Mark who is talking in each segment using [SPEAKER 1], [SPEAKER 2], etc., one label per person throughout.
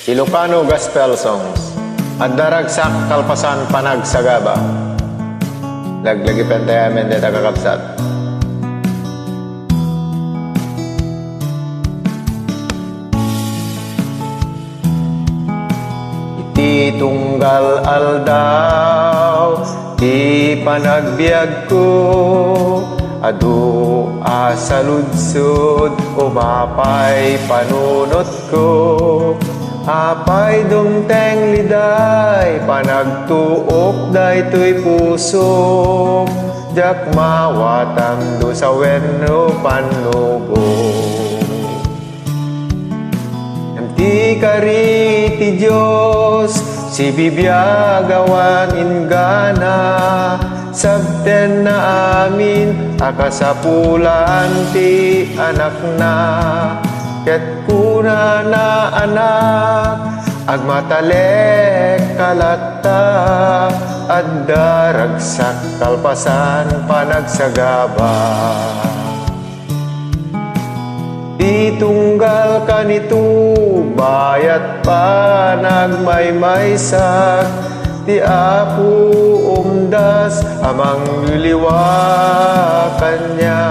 [SPEAKER 1] Ilocano Gospel Songs. At daragsak kalpasan panagsagaba. Laglagi pentayamen deta kakabsat. Iti tunggal aldaw, ti panagbiag ko, adu asaludsod, umapay panunot ko. Apay dumteng liday, panagtuok daytoy puso, jak mawatam do sa wenno panugo. Ti kari ti Diyos, si bibiyagawan ingana, sabten na amin, akasapulan ti anak na. Ket kuna na anak, agmatalek kalata, adda ragsak kalpasan panagsagaba. Itunggal kanito, bayat pa nagmaymaysak, ti apu umdas amang liliwakan niya.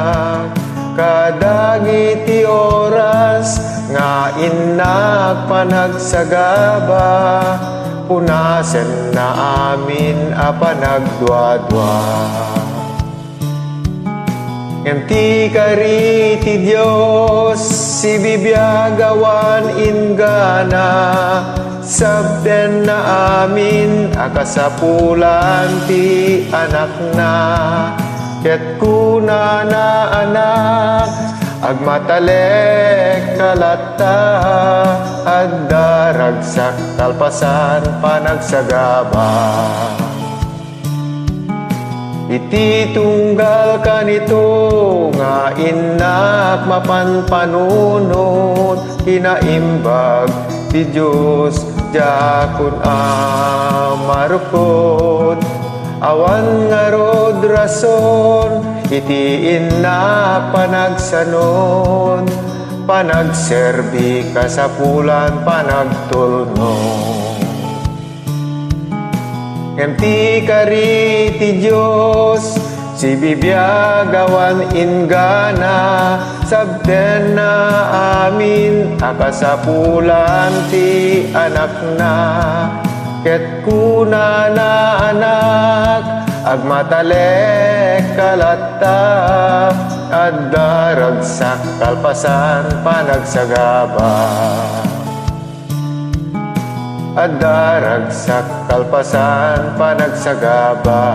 [SPEAKER 1] Kadagi ti oras nga inak panagsagaba, punasen na amin a panagdwadwa. Ngem kari ti Diyos, si bibiyagawan ingana, sabden na amin akasapulan ti anak na. Ket kuna na anak, agmatalek kalata, adda ragsak kalpasan panagsagaba. Iti tunggal kanito nga inak mapanpanunot, kinaimbag ti Diyos jakun amarukod. Awan nga rod rason, iti inak panagsanon, panagserbi kasapulan panagtulnon. Ngem ti kari ti Diyos, si bibiyagawan ingana, sabten na amin, akasapulan ti anak na. Ket kuna na anak, agmatalek kalata, adda ragsak kalpasan panagsagaba. Adda ragsak kalpasan panagsagaba.